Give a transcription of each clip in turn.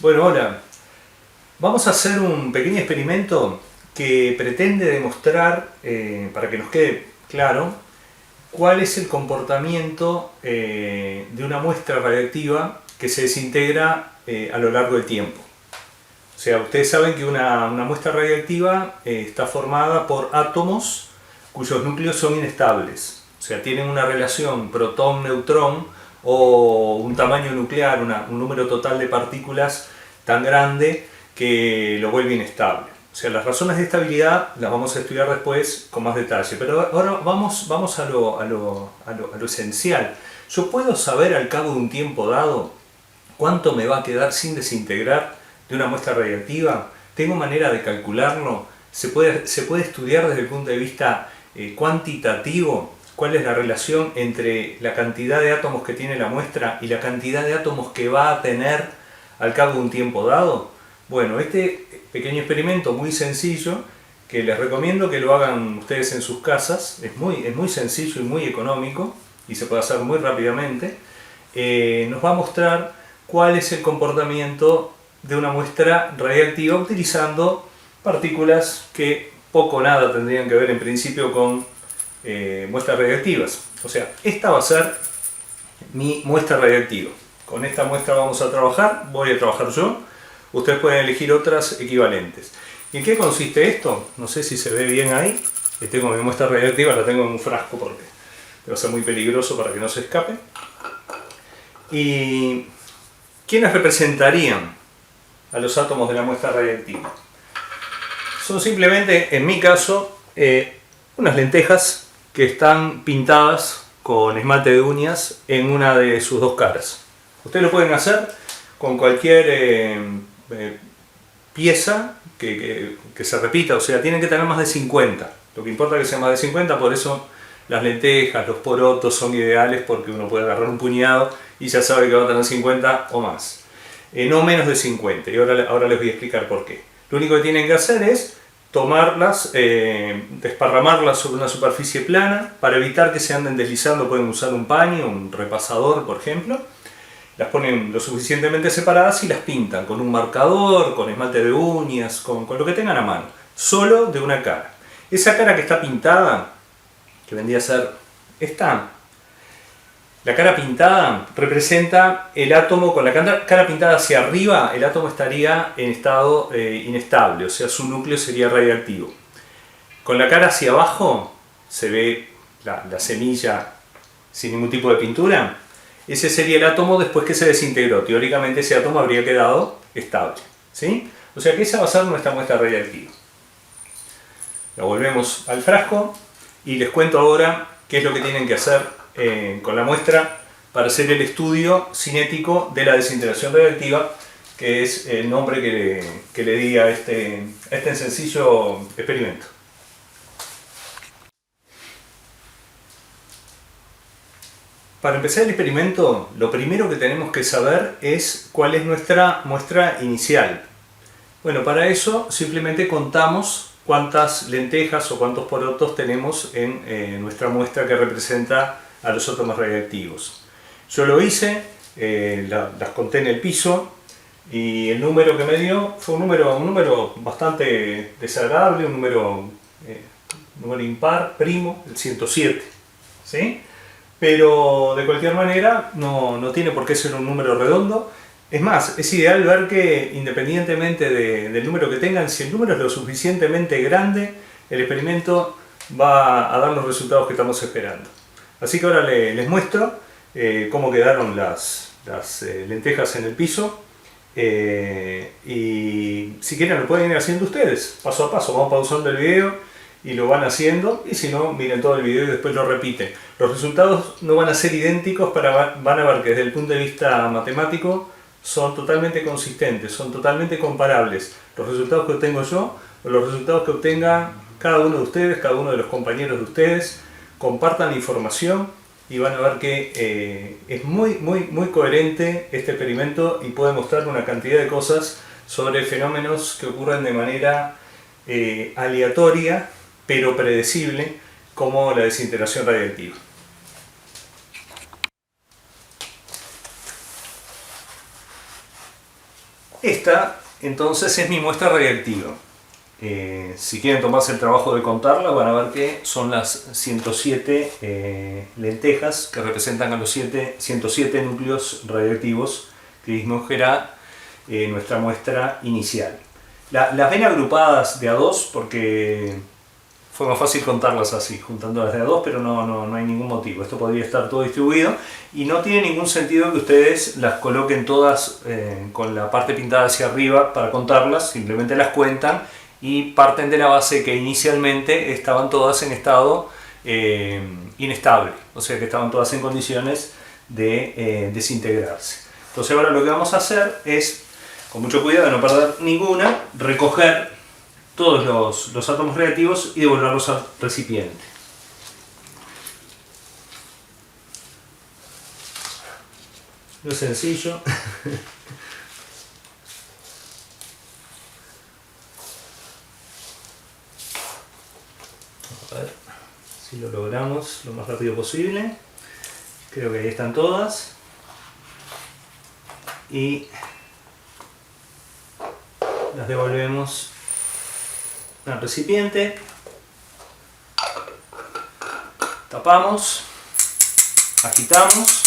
Bueno, hola. Vamos a hacer un pequeño experimento que pretende demostrar, para que nos quede claro, cuál es el comportamiento de una muestra radiactiva que se desintegra a lo largo del tiempo. O sea, ustedes saben que una muestra radiactiva está formada por átomos cuyos núcleos son inestables. O sea, tienen una relación protón-neutrón o un tamaño nuclear, un número total de partículas tan grande que lo vuelve inestable. O sea, las razones de estabilidad las vamos a estudiar después con más detalle. Pero ahora vamos a lo esencial. ¿Yo puedo saber al cabo de un tiempo dado cuánto me va a quedar sin desintegrar de una muestra radiactiva? ¿Tengo manera de calcularlo? ¿Se puede estudiar desde el punto de vista cuantitativo cuál es la relación entre la cantidad de átomos que tiene la muestra y la cantidad de átomos que va a tener al cabo de un tiempo dado? Bueno, este pequeño experimento muy sencillo, que les recomiendo que lo hagan ustedes en sus casas, es muy sencillo y muy económico y se puede hacer muy rápidamente, nos va a mostrar cuál es el comportamiento de una muestra radiactiva utilizando partículas que poco o nada tendrían que ver en principio con muestras radiactivas. O sea, esta va a ser mi muestra radiactiva. Con esta muestra vamos a trabajar, voy a trabajar yo. Ustedes pueden elegir otras equivalentes. ¿Y en qué consiste esto? No sé si se ve bien ahí. Tengo mi muestra radiactiva, la tengo en un frasco porque va a ser muy peligroso para que no se escape. ¿Y quiénes representarían a los átomos de la muestra radiactiva? Son simplemente, en mi caso, unas lentejas que están pintadas con esmalte de uñas en una de sus dos caras. Ustedes lo pueden hacer con cualquier pieza que se repita, o sea, tienen que tener más de 50. Lo que importa es que sea más de 50, por eso las lentejas, los porotos son ideales porque uno puede agarrar un puñado y ya sabe que va a tener 50 o más. No menos de 50, y ahora les voy a explicar por qué. Lo único que tienen que hacer es tomarlas, desparramarlas sobre una superficie plana. Para evitar que se anden deslizando pueden usar un paño, un repasador por ejemplo. Las ponen lo suficientemente separadas y las pintan con un marcador, con esmalte de uñas, con lo que tengan a mano. Solo de una cara. Esa cara que está pintada, que vendría a ser esta, la cara pintada representa el átomo. Con la cara pintada hacia arriba, el átomo estaría en estado inestable, o sea, su núcleo sería radiactivo. Con la cara hacia abajo se ve la semilla sin ningún tipo de pintura. Ese sería el átomo después que se desintegró. Teóricamente ese átomo habría quedado estable, ¿sí? O sea que esa va a ser nuestra muestra radiactiva. La volvemos al frasco y les cuento ahora qué es lo que tienen que hacer con la muestra para hacer el estudio cinético de la desintegración radiactiva, que es el nombre que le di a este sencillo experimento. Para empezar el experimento, lo primero que tenemos que saber es cuál es nuestra muestra inicial. Bueno, para eso simplemente contamos cuántas lentejas o cuántos porotos tenemos en nuestra muestra que representa a los átomos radiactivos. Yo lo hice, las conté en el piso y el número que me dio fue un número bastante desagradable, un número impar, primo, el 107. ¿Sí? Pero de cualquier manera no tiene por qué ser un número redondo. Es más, es ideal ver que independientemente del número que tengan, si el número es lo suficientemente grande, el experimento va a dar los resultados que estamos esperando. Así que ahora les muestro cómo quedaron las lentejas en el piso. Y si quieren lo pueden ir haciendo ustedes, paso a paso. Vamos pausando el video y lo van haciendo, y si no, miren todo el video y después lo repiten. Los resultados no van a ser idénticos, van a ver que desde el punto de vista matemático son totalmente consistentes, son totalmente comparables. Los resultados que obtengo yo o los resultados que obtenga cada uno de ustedes, cada uno de los compañeros de ustedes. Compartan la información y van a ver que es muy coherente este experimento y puede mostrar una cantidad de cosas sobre fenómenos que ocurren de manera aleatoria pero predecible, como la desintegración radiactiva. Esta entonces es mi muestra radiactiva. Si quieren tomarse el trabajo de contarla, van a ver que son las 107 lentejas que representan a los 107 núcleos radiactivos que disminuirá nuestra muestra inicial. Las ven agrupadas de a dos porque fue más fácil contarlas así, juntándolas de a dos, pero no hay ningún motivo. Esto podría estar todo distribuido y no tiene ningún sentido que ustedes las coloquen todas con la parte pintada hacia arriba para contarlas, simplemente las cuentan y parten de la base que inicialmente estaban todas en estado inestable, o sea que estaban todas en condiciones de desintegrarse. Entonces ahora lo que vamos a hacer es, con mucho cuidado de no perder ninguna, recoger todos los átomos reactivos y devolverlos al recipiente. No es sencillo. A ver si lo logramos lo más rápido posible. Creo que ahí están todas. Y las devolvemos al recipiente, tapamos, agitamos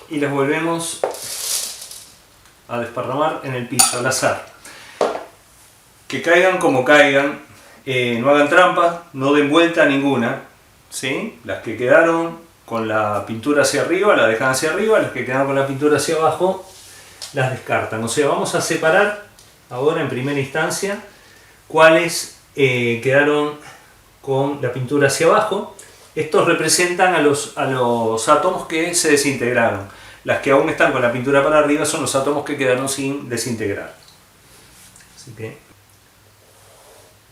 y las volvemos a desparramar en el piso al azar. Que caigan como caigan, no hagan trampa, no den vuelta ninguna, ¿sí? Las que quedaron con la pintura hacia arriba la dejan hacia arriba, las que quedaron con la pintura hacia abajo las descartan. O sea, vamos a separar ahora en primera instancia cuáles quedaron con la pintura hacia abajo. Estos representan a los átomos que se desintegraron. Las que aún están con la pintura para arriba son los átomos que quedaron sin desintegrar. Así que,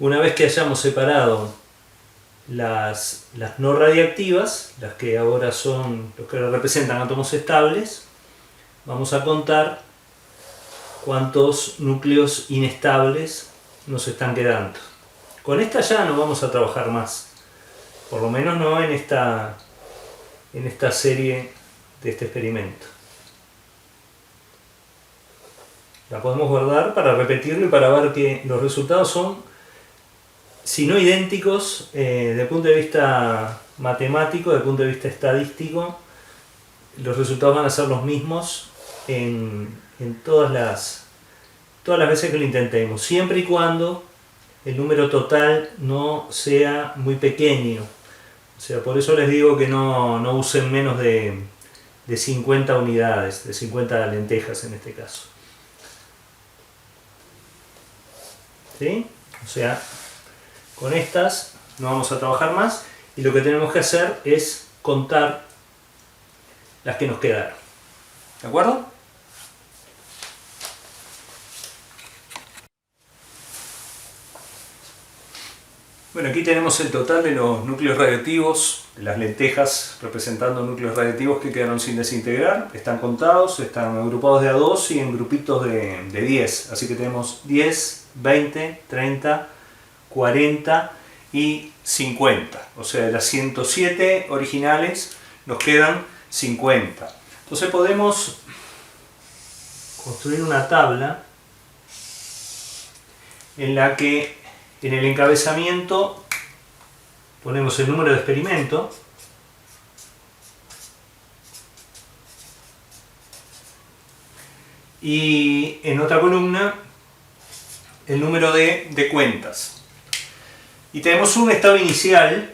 una vez que hayamos separado las no radiactivas, las que ahora son los que representan átomos estables, vamos a contar cuántos núcleos inestables nos están quedando. Con esta ya no vamos a trabajar más, por lo menos no en esta serie de este experimento. La podemos guardar para repetirlo y para ver que los resultados son, si no idénticos, desde el punto de vista matemático, desde el punto de vista estadístico, los resultados van a ser los mismos en todas las veces que lo intentemos, siempre y cuando el número total no sea muy pequeño. O sea, por eso les digo que no usen menos de 50 unidades, de 50 lentejas en este caso. ¿Sí? O sea, con estas no vamos a trabajar más y lo que tenemos que hacer es contar las que nos quedaron. ¿De acuerdo? Bueno, aquí tenemos el total de los núcleos radiactivos, de las lentejas representando núcleos radiactivos que quedaron sin desintegrar. Están contados, están agrupados de a 2 y en grupitos de 10. Así que tenemos 10, 20, 30, 40 y 50. O sea, de las 107 originales nos quedan 50. Entonces podemos construir una tabla en la que en el encabezamiento ponemos el número de experimento y en otra columna el número de cuentas. Y tenemos un estado inicial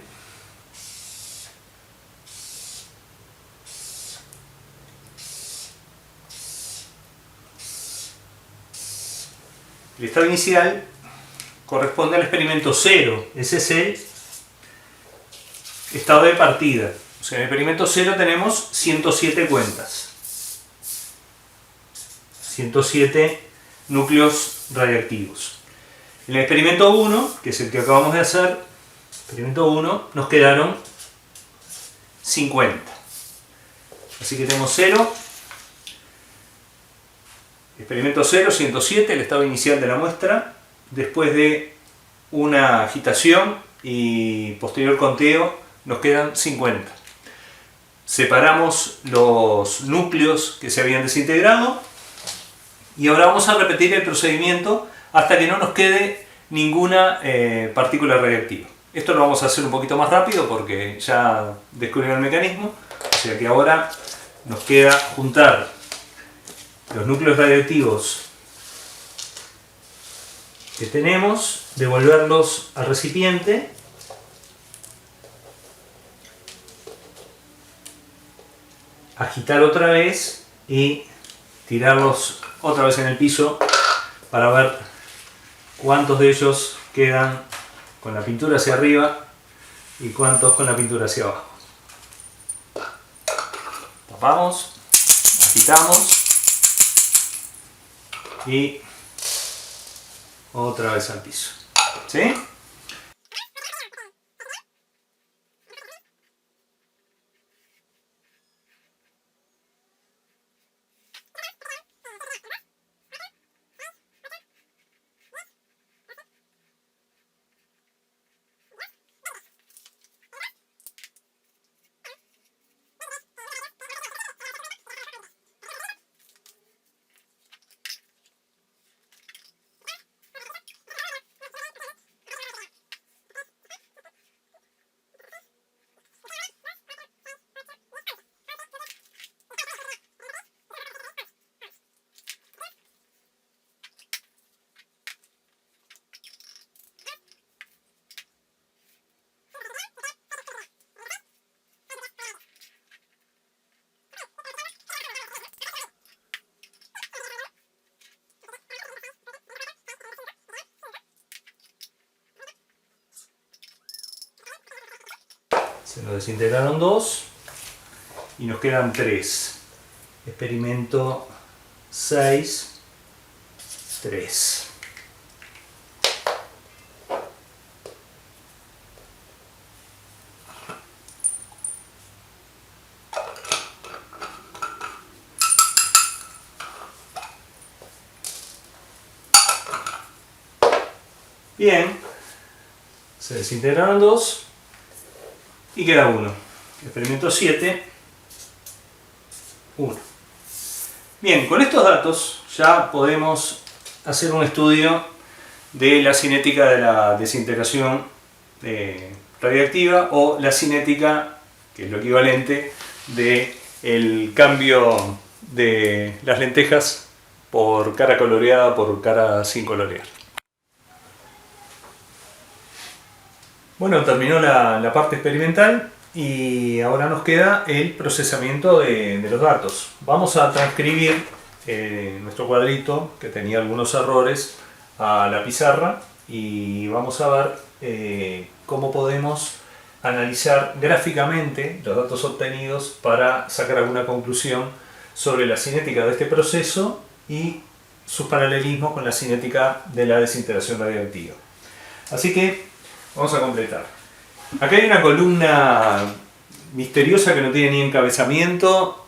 el estado inicial corresponde al experimento 0, ese es el estado de partida. O sea, en el experimento 0 tenemos 107 cuentas, 107 núcleos radiactivos. En el experimento 1, que es el que acabamos de hacer, experimento 1, nos quedaron 50. Así que tenemos 0, experimento 0, 107, el estado inicial de la muestra. Después de una agitación y posterior conteo nos quedan 50. separamos los núcleos que se habían desintegrado y ahora vamos a repetir el procedimiento hasta que no nos quede ninguna partícula radiactiva. Esto lo vamos a hacer un poquito más rápido porque ya descubrieron el mecanismo, o sea que ahora nos queda juntar los núcleos radiactivos que tenemos, devolverlos al recipiente agitar otra vez y tirarlos otra vez en el piso para ver cuántos de ellos quedan con la pintura hacia arriba y cuántos con la pintura hacia abajo. Tapamos, agitamos y otra vez al piso. ¿Sí? Se nos desintegraron 2 y nos quedan 3. Experimento 6, 3. Bien, se desintegraron 2 y queda 1. Experimento 7, 1. Bien, con estos datos ya podemos hacer un estudio de la cinética de la desintegración radiactiva o la cinética, que es lo equivalente, del cambio de las lentejas por cara coloreada por cara sin colorear. Bueno, terminó la parte experimental y ahora nos queda el procesamiento de los datos. Vamos a transcribir nuestro cuadrito, que tenía algunos errores, a la pizarra y vamos a ver cómo podemos analizar gráficamente los datos obtenidos para sacar alguna conclusión sobre la cinética de este proceso y sus paralelismos con la cinética de la desintegración radiactiva. Así que vamos a completar. Acá hay una columna misteriosa que no tiene ni encabezamiento.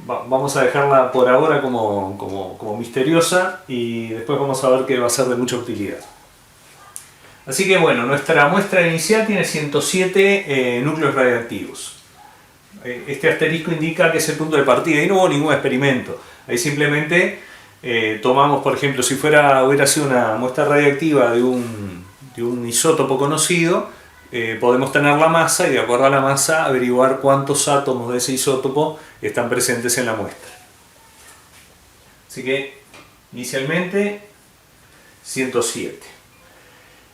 Vamos a dejarla por ahora como misteriosa y después vamos a ver que va a ser de mucha utilidad. Así que bueno, nuestra muestra inicial tiene 107 núcleos radiactivos. Este asterisco indica que es el punto de partida y no hubo ningún experimento. Ahí simplemente tomamos, por ejemplo, si hubiera sido una muestra radiactiva de un isótopo conocido, podemos tener la masa y de acuerdo a la masa averiguar cuántos átomos de ese isótopo están presentes en la muestra. Así que inicialmente 107.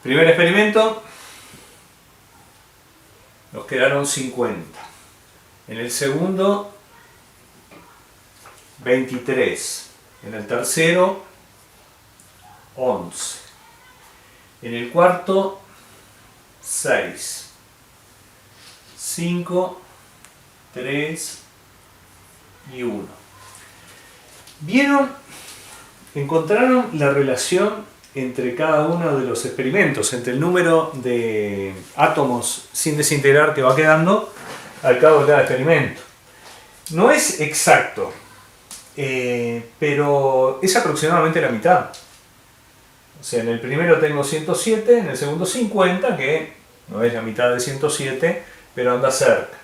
Primer experimento, nos quedaron 50. En el segundo 23. En el tercero 11. En el cuarto 6, 5, 3 y 1. ¿Vieron? Encontraron la relación entre cada uno de los experimentos, entre el número de átomos sin desintegrar que va quedando al cabo de cada experimento. No es exacto, pero es aproximadamente la mitad. O sea, en el primero tengo 107, en el segundo 50, que no es la mitad de 107, pero anda cerca.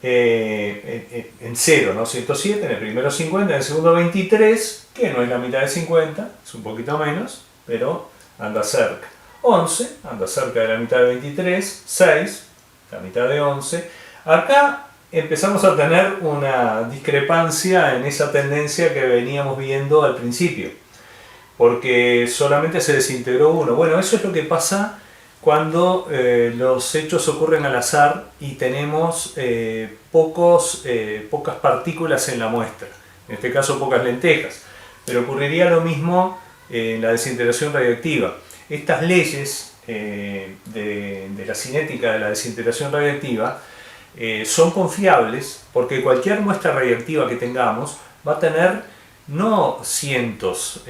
en 0, ¿no? 107, en el primero 50, en el segundo 23, que no es la mitad de 50, es un poquito menos, pero anda cerca. 11, anda cerca de la mitad de 23, 6, la mitad de 11. Acá empezamos a tener una discrepancia en esa tendencia que veníamos viendo al principio, porque solamente se desintegró uno. Bueno, eso es lo que pasa cuando los hechos ocurren al azar y tenemos pocas partículas en la muestra, en este caso pocas lentejas, pero ocurriría lo mismo en la desintegración radiactiva. Estas leyes de la cinética de la desintegración radiactiva son confiables porque cualquier muestra radiactiva que tengamos va a tener no cientos,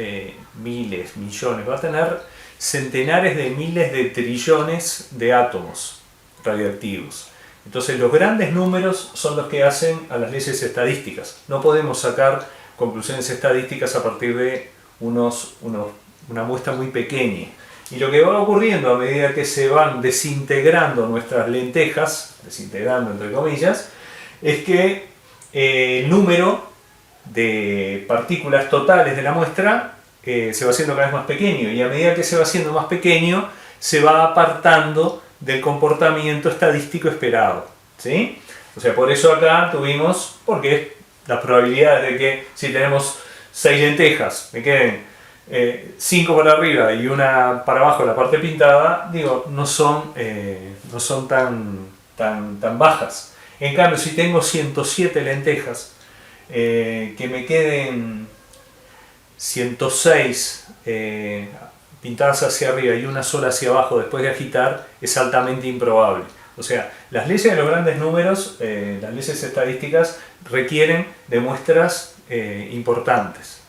miles, millones, va a tener centenares de miles de trillones de átomos radiactivos. Entonces los grandes números son los que hacen a las leyes estadísticas. No podemos sacar conclusiones estadísticas a partir de una muestra muy pequeña. Y lo que va ocurriendo a medida que se van desintegrando nuestras lentejas, desintegrando entre comillas, es que el número de partículas totales de la muestra se va haciendo cada vez más pequeño, y a medida que se va haciendo más pequeño se va apartando del comportamiento estadístico esperado, ¿sí? O sea, por eso acá tuvimos, porque las probabilidades de que si tenemos 6 lentejas me queden 5 para arriba y una para abajo la parte pintada, digo, no son tan bajas. En cambio, si tengo 107 lentejas, que me queden 106 pintadas hacia arriba y una sola hacia abajo después de agitar, es altamente improbable. O sea, las leyes de los grandes números, las leyes estadísticas, requieren de muestras importantes.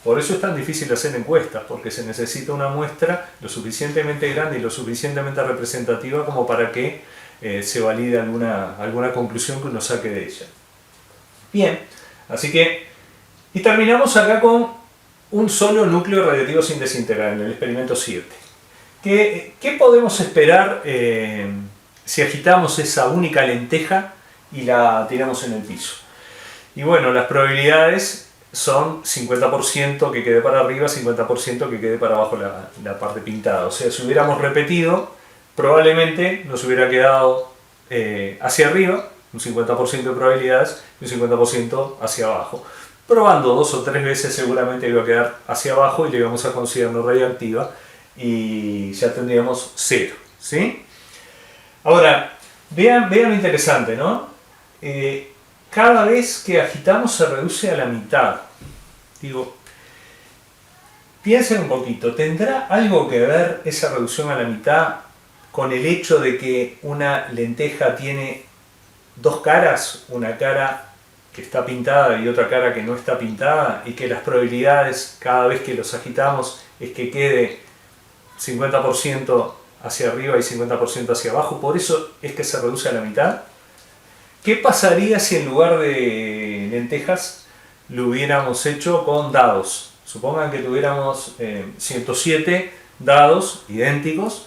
Por eso es tan difícil hacer encuestas, porque se necesita una muestra lo suficientemente grande y lo suficientemente representativa como para que se valide alguna conclusión que uno saque de ella. Bien, así que, y terminamos acá con un solo núcleo radiactivo sin desintegrar en el experimento 7. ¿Qué podemos esperar si agitamos esa única lenteja y la tiramos en el piso? Y bueno, las probabilidades son 50% que quede para arriba, 50% que quede para abajo la parte pintada. O sea, si hubiéramos repetido, probablemente nos hubiera quedado hacia arriba, un 50% de probabilidades, y un 50% hacia abajo. Probando 2 o 3 veces seguramente iba a quedar hacia abajo y le íbamos a considerar no radiactiva y ya tendríamos 0, ¿sí? Ahora, vean lo interesante, ¿no? Cada vez que agitamos se reduce a la mitad. Digo, piensen un poquito, ¿tendrá algo que ver esa reducción a la mitad con el hecho de que una lenteja tiene 2 caras? Una cara que está pintada y otra cara que no está pintada, y que las probabilidades cada vez que los agitamos es que quede 50% hacia arriba y 50% hacia abajo. Por eso es que se reduce a la mitad. ¿Qué pasaría si en lugar de lentejas lo hubiéramos hecho con dados? Supongan que tuviéramos 107 dados idénticos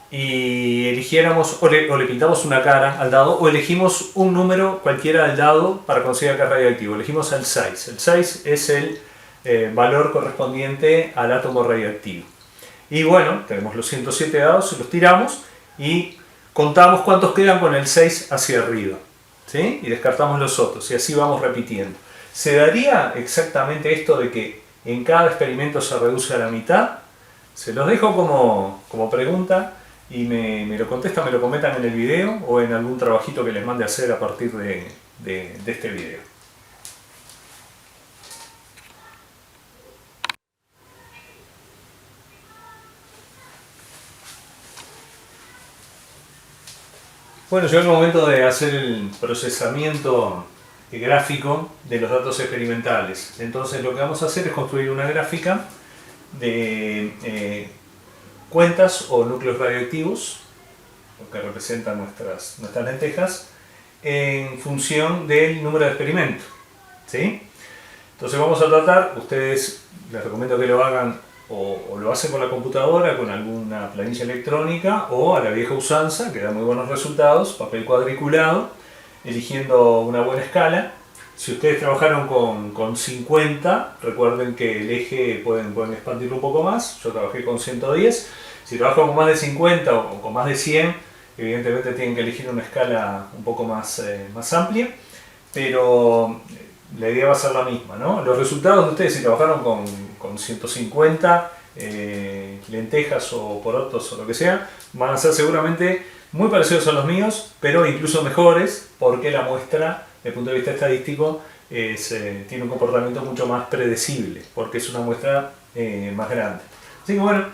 y eligiéramos, o le pintamos una cara al dado, o elegimos un número cualquiera del dado para considerar que es radioactivo. Elegimos el 6. El 6 es el valor correspondiente al átomo radioactivo. Y bueno, tenemos los 107 dados, los tiramos y contamos cuántos quedan con el 6 hacia arriba, ¿sí? Y descartamos los otros, y así vamos repitiendo. ¿Se daría exactamente esto de que en cada experimento se reduce a la mitad? Se los dejo como pregunta y me lo contestan, me lo comentan en el video o en algún trabajito que les mande a hacer a partir de este video. Bueno, llegó el momento de hacer el procesamiento gráfico de los datos experimentales. Entonces lo que vamos a hacer es construir una gráfica de cuentas o núcleos radioactivos, que representan nuestras lentejas, en función del número de experimento, ¿sí? Entonces vamos a tratar, ustedes les recomiendo que lo hagan o lo hacen con la computadora, con alguna planilla electrónica, o a la vieja usanza, que da muy buenos resultados, papel cuadriculado, eligiendo una buena escala. Si ustedes trabajaron con 50, recuerden que el eje pueden expandirlo un poco más. Yo trabajé con 110. Si trabajan con más de 50 o con más de 100, evidentemente tienen que elegir una escala un poco más amplia, pero la idea va a ser la misma, ¿no? Los resultados de ustedes, si trabajaron con 150 lentejas o porotos o lo que sea, van a ser seguramente muy parecidos a los míos, pero incluso mejores, porque la muestra, desde el punto de vista estadístico, tiene un comportamiento mucho más predecible, porque es una muestra más grande. Así que bueno,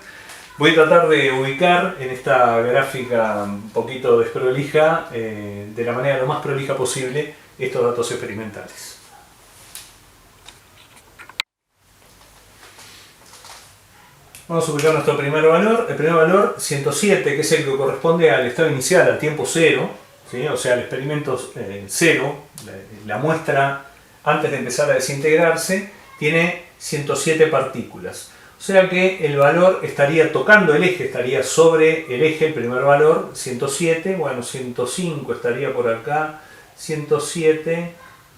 voy a tratar de ubicar en esta gráfica un poquito desprolija, de la manera lo más prolija posible, estos datos experimentales. Vamos a ubicar nuestro primer valor. El primer valor, 107, que es el que corresponde al estado inicial, al tiempo cero, ¿sí? O sea, al experimento cero, la muestra antes de empezar a desintegrarse, tiene 107 partículas. O sea que el valor estaría tocando el eje, estaría sobre el eje, el primer valor, 107, bueno, 105 estaría por acá, 107,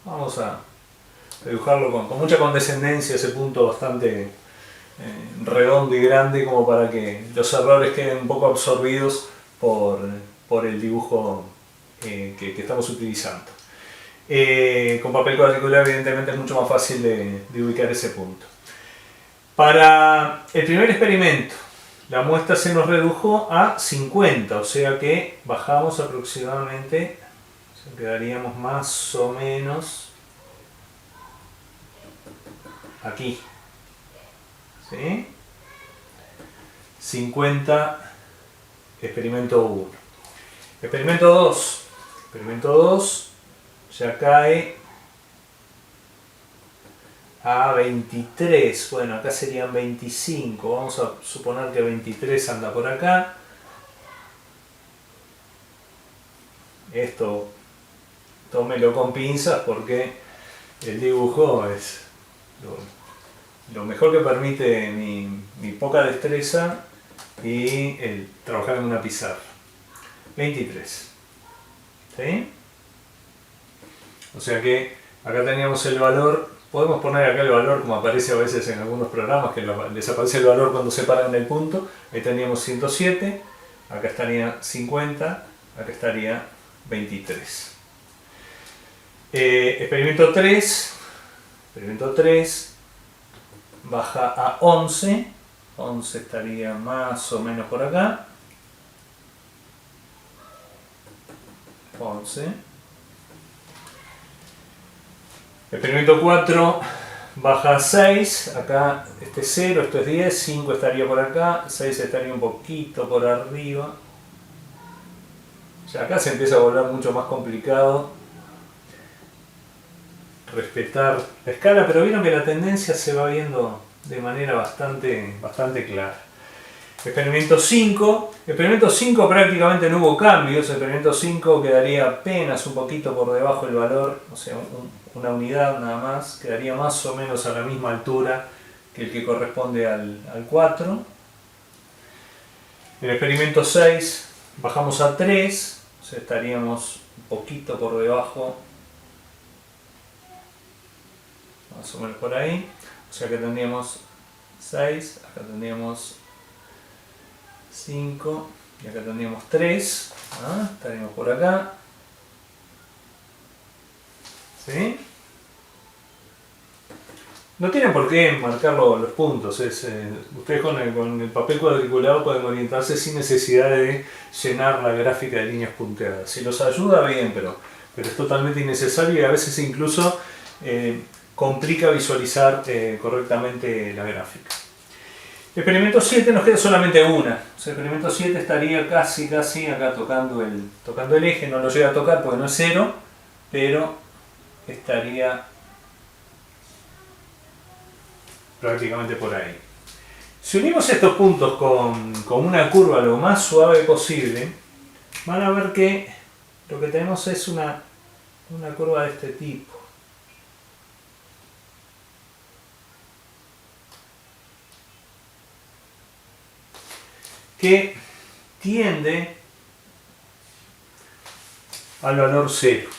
vamos a dibujarlo con mucha condescendencia, ese punto bastante redondo y grande como para que los errores queden un poco absorbidos por el dibujo que estamos utilizando. Con papel cuadricular evidentemente es mucho más fácil de ubicar ese punto. Para el primer experimento la muestra se nos redujo a 50, o sea que bajamos aproximadamente, o sea, quedaríamos más o menos aquí. ¿Sí? 50, experimento 1. Experimento 2. Experimento 2 ya cae a 23. Bueno, acá serían 25. Vamos a suponer que 23 anda por acá. Esto tómelo con pinzas porque el dibujo es lo mejor que permite mi poca destreza y el trabajar en una pizarra. 23. ¿Sí? O sea que acá teníamos el valor. Podemos poner acá el valor como aparece a veces en algunos programas, que les aparece el valor cuando separan el punto. Ahí teníamos 107, acá estaría 50, acá estaría 23. Experimento 3. Experimento 3. Baja a 11, 11 estaría más o menos por acá, 11. Experimento 4 baja a 6, acá este es 0, esto es 10, 5 estaría por acá, 6 estaría un poquito por arriba. Ya acá se empieza a volver mucho más complicado respetar la escala, pero vieron que la tendencia se va viendo de manera bastante clara. Experimento 5. Experimento 5 prácticamente no hubo cambios. Experimento 5 quedaría apenas un poquito por debajo del valor, o sea, una unidad nada más. Quedaría más o menos a la misma altura que el que corresponde al 4. En el experimento 6 bajamos a 3, o sea, estaríamos un poquito por debajo, más o menos por ahí. O sea que tendríamos 6, acá tendríamos 5 y acá tendríamos 3. Estaríamos por acá. ¿Sí? No tienen por qué marcar los puntos. Ustedes con el papel cuadriculado pueden orientarse sin necesidad de llenar la gráfica de líneas punteadas. Si los ayuda, bien, pero es totalmente innecesario y a veces incluso complica visualizar correctamente la gráfica. Experimento 7 nos queda solamente una. O sea, experimento 7 estaría casi acá tocando el eje. No lo llega a tocar porque no es 0, pero estaría prácticamente por ahí. Si unimos estos puntos con una curva lo más suave posible, van a ver que lo que tenemos es una curva de este tipo. Que tiende al valor 0.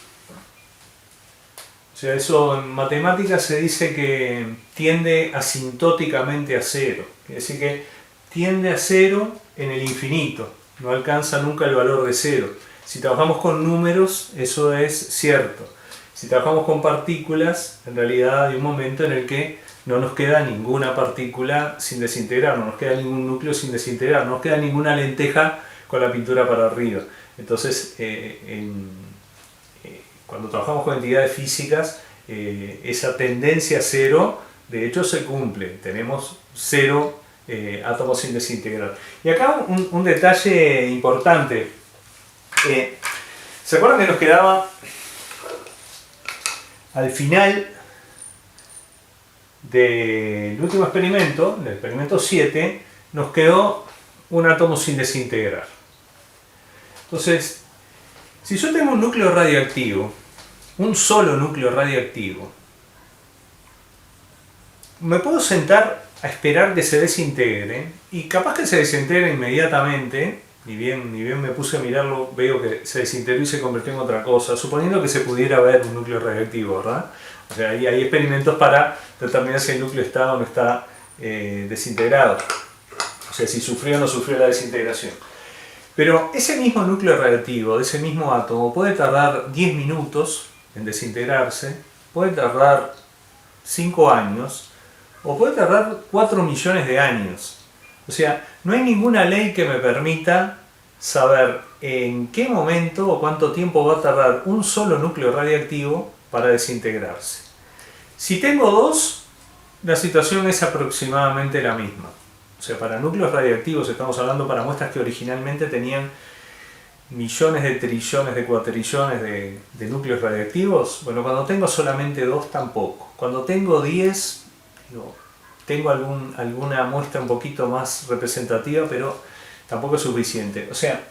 O sea, eso en matemáticas se dice que tiende asintóticamente a cero. Quiere decir que tiende a cero en el infinito, no alcanza nunca el valor de cero. Si trabajamos con números, eso es cierto. Si trabajamos con partículas, en realidad hay un momento en el que no nos queda ninguna partícula sin desintegrar, no nos queda ningún núcleo sin desintegrar, no nos queda ninguna lenteja con la pintura para arriba. Entonces, cuando trabajamos con entidades físicas, esa tendencia a cero, de hecho, se cumple. Tenemos cero átomos sin desintegrar. Y acá un detalle importante. ¿Se acuerdan que nos quedaba al final del último experimento, el experimento 7, nos quedó un átomo sin desintegrar? Entonces, si yo tengo un núcleo radiactivo, un solo núcleo radiactivo, me puedo sentar a esperar que se desintegre, y capaz que se desintegre inmediatamente, ni bien me puse a mirarlo, veo que se desintegró y se convirtió en otra cosa, suponiendo que se pudiera ver un núcleo radiactivo, ¿verdad? O sea, hay experimentos para determinar si el núcleo está o no está desintegrado, o sea, si sufrió o no sufrió la desintegración. Pero ese mismo núcleo radiactivo, de ese mismo átomo, puede tardar 10 minutos en desintegrarse, puede tardar 5 años, o puede tardar 4 millones de años. O sea, no hay ninguna ley que me permita saber en qué momento o cuánto tiempo va a tardar un solo núcleo radiactivo para desintegrarse. Si tengo dos, la situación es aproximadamente la misma. O sea, para núcleos radiactivos estamos hablando para muestras que originalmente tenían millones de trillones de cuatrillones de núcleos radiactivos. Bueno, cuando tengo solamente dos, tampoco. Cuando tengo 10, tengo alguna muestra un poquito más representativa, pero tampoco es suficiente. O sea,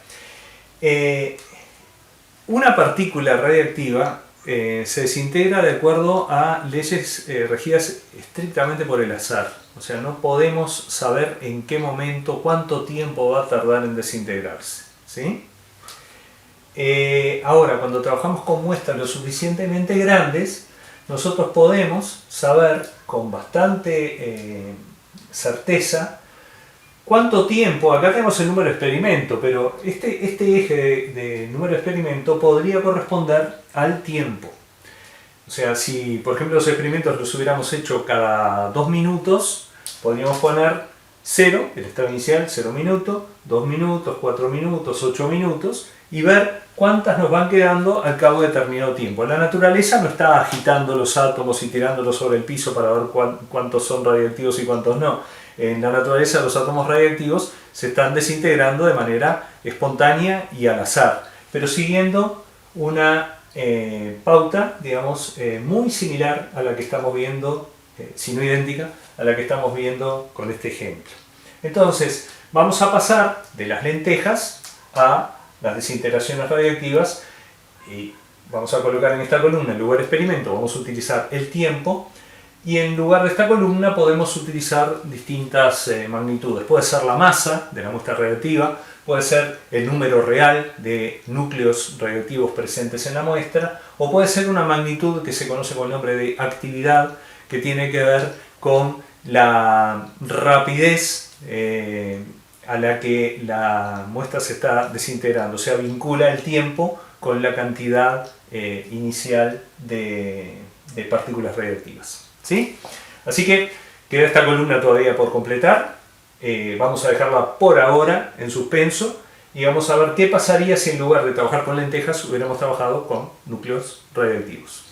una partícula radiactiva se desintegra de acuerdo a leyes regidas estrictamente por el azar. O sea, no podemos saber en qué momento, cuánto tiempo va a tardar en desintegrarse, ¿sí? Ahora, cuando trabajamos con muestras lo suficientemente grandes, nosotros podemos saber con bastante certeza cuánto tiempo. Acá tenemos el número de experimento, pero este eje de número de experimento podría corresponder al tiempo. O sea, si por ejemplo los experimentos los hubiéramos hecho cada 2 minutos, podríamos poner 0, el estado inicial, 0 minutos, 2 minutos, 4 minutos, 8 minutos, y ver cuántas nos van quedando al cabo de determinado tiempo. La naturaleza no está agitando los átomos y tirándolos sobre el piso para ver cuántos son radiactivos y cuántos no. En la naturaleza los átomos radiactivos se están desintegrando de manera espontánea y al azar, pero siguiendo una pauta, digamos, muy similar a la que estamos viendo, si no idéntica, a la que estamos viendo con este ejemplo. Entonces, vamos a pasar de las lentejas a las desintegraciones radiactivas y vamos a colocar en esta columna, en lugar de experimento, vamos a utilizar el tiempo, y en lugar de esta columna podemos utilizar distintas magnitudes. Puede ser la masa de la muestra radiactiva, puede ser el número real de núcleos radiactivos presentes en la muestra, o puede ser una magnitud que se conoce con el nombre de actividad, que tiene que ver con la rapidez a la que la muestra se está desintegrando. O sea, vincula el tiempo con la cantidad inicial de partículas radiactivas, ¿sí? Así que queda esta columna todavía por completar. Vamos a dejarla por ahora en suspenso y vamos a ver qué pasaría si en lugar de trabajar con lentejas hubiéramos trabajado con núcleos radiactivos.